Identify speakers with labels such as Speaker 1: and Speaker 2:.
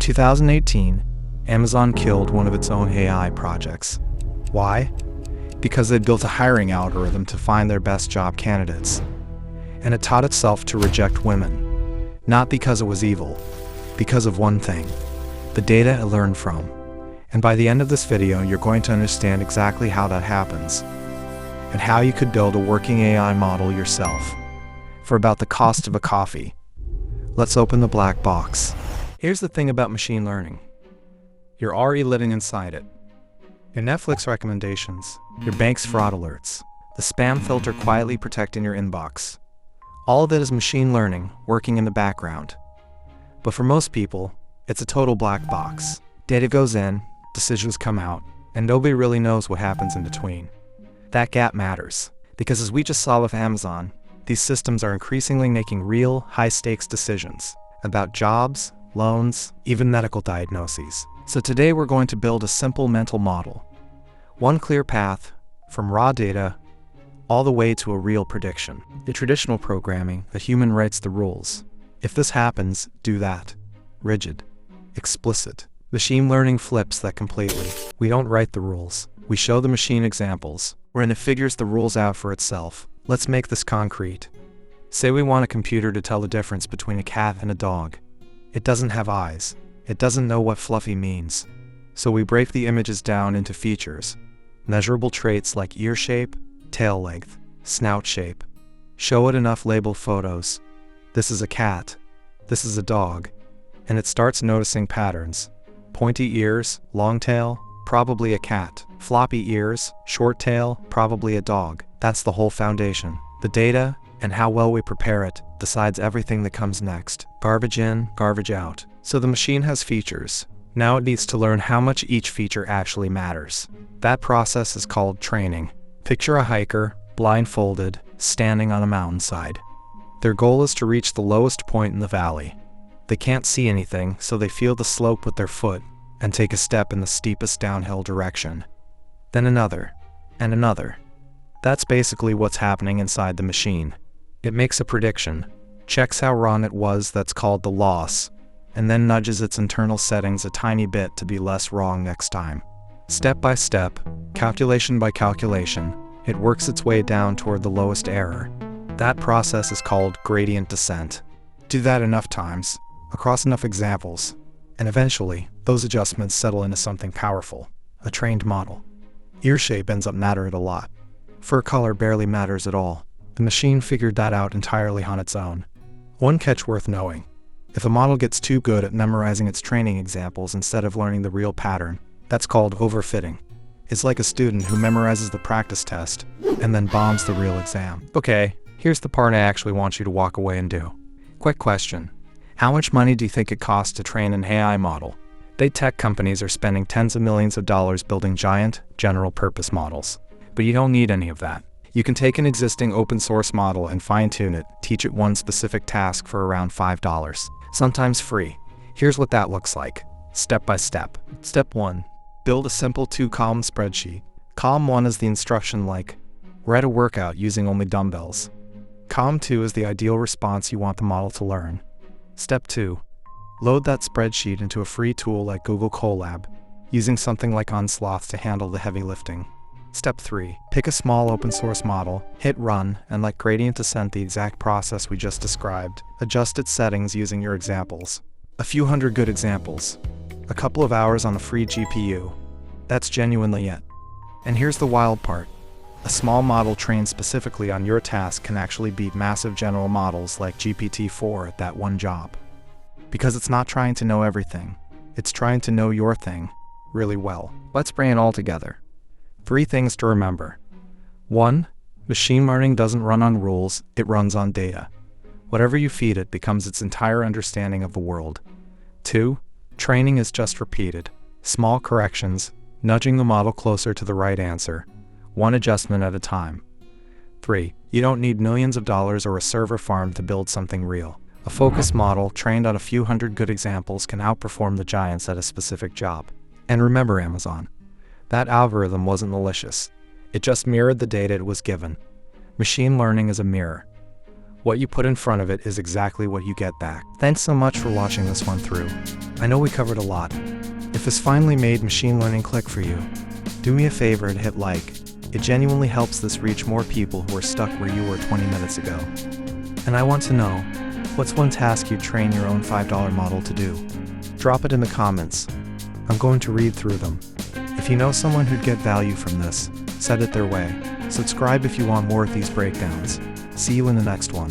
Speaker 1: 2018, Amazon killed one of its own AI projects. Why? Because they built a hiring algorithm to find their best job candidates. And it taught itself to reject women. Not because it was evil, because of one thing: the data it learned from. And by the end of this video, you're going to understand exactly how that happens, and how you could build a working AI model yourself, for about the cost of a coffee. Let's open the black box. Here's the thing about machine learning. You're already living inside it. Your Netflix recommendations, your bank's fraud alerts, the spam filter quietly protecting your inbox. All of it is machine learning working in the background. But for most people, it's a total black box. Data goes in, decisions come out, and nobody really knows what happens in between. That gap matters, because as we just saw with Amazon, these systems are increasingly making real, high-stakes decisions about jobs, loans, even medical diagnoses. So today we're going to build a simple mental model. One clear path, from raw data, all the way to a real prediction. In traditional programming, the human writes the rules. If this happens, do that. Rigid. Explicit. Machine learning flips that completely. We don't write the rules. We show the machine examples, wherein it figures the rules out for itself. Let's make this concrete. Say we want a computer to tell the difference between a cat and a dog. It doesn't have eyes. It doesn't know what fluffy means. So we break the images down into features. Measurable traits like ear shape, tail length, snout shape. Show it enough labeled photos. This is a cat. This is a dog. And it starts noticing patterns. Pointy ears, long tail, probably a cat. Floppy ears, short tail, probably a dog. That's the whole foundation. The data, and how well we prepare it, decides everything that comes next. Garbage in, garbage out. So the machine has features. Now it needs to learn how much each feature actually matters. That process is called training. Picture a hiker, blindfolded, standing on a mountainside. Their goal is to reach the lowest point in the valley. They can't see anything, so they feel the slope with their foot and take a step in the steepest downhill direction. Then another, and another. That's basically what's happening inside the machine. It makes a prediction, checks how wrong it was, that's called the loss, and then nudges its internal settings a tiny bit to be less wrong next time. Step by step, calculation by calculation, it works its way down toward the lowest error. That process is called gradient descent. Do that enough times, across enough examples, and eventually, those adjustments settle into something powerful, a trained model. Ear shape ends up mattering a lot. Fur color barely matters at all. The machine figured that out entirely on its own. One catch worth knowing: if a model gets too good at memorizing its training examples instead of learning the real pattern, that's called overfitting. It's like a student who memorizes the practice test and then bombs the real exam. Okay, here's the part I actually want you to walk away and do. Quick question. How much money do you think it costs to train an AI model? Big tech companies are spending tens of millions of dollars building giant, general-purpose models. But you don't need any of that. You can take an existing open-source model and fine-tune it, teach it one specific task for around $5, sometimes free. Here's what that looks like, step by step. Step 1. Build a simple 2-column spreadsheet. Column 1 is the instruction like, write a workout using only dumbbells. Column 2 is the ideal response you want the model to learn. Step 2. Load that spreadsheet into a free tool like Google Colab, using something like Unsloth to handle the heavy lifting. Step 3. Pick a small open-source model, hit run, and let gradient descent the exact process we just described. Adjust its settings using your examples. A few hundred good examples. A couple of hours on a free GPU. That's genuinely it. And here's the wild part. A small model trained specifically on your task can actually beat massive general models like GPT-4 at that one job. Because it's not trying to know everything. It's trying to know your thing really well. Let's bring it all together. 3 things to remember. 1. Machine learning doesn't run on rules, it runs on data. Whatever you feed it becomes its entire understanding of the world. 2. Training is just repeated. Small corrections, nudging the model closer to the right answer. One adjustment at a time. 3. You don't need millions of dollars or a server farm to build something real. A focused model trained on a few hundred good examples can outperform the giants at a specific job. And remember, Amazon, that algorithm wasn't malicious. It just mirrored the data it was given. Machine learning is a mirror. What you put in front of it is exactly what you get back. Thanks so much for watching this one through. I know we covered a lot. If this finally made machine learning click for you, do me a favor and hit like. It genuinely helps this reach more people who are stuck where you were 20 minutes ago. And I want to know, what's one task you'd train your own $5 model to do? Drop it in the comments. I'm going to read through them. If you know someone who'd get value from this, send it their way. Subscribe if you want more of these breakdowns. See you in the next one.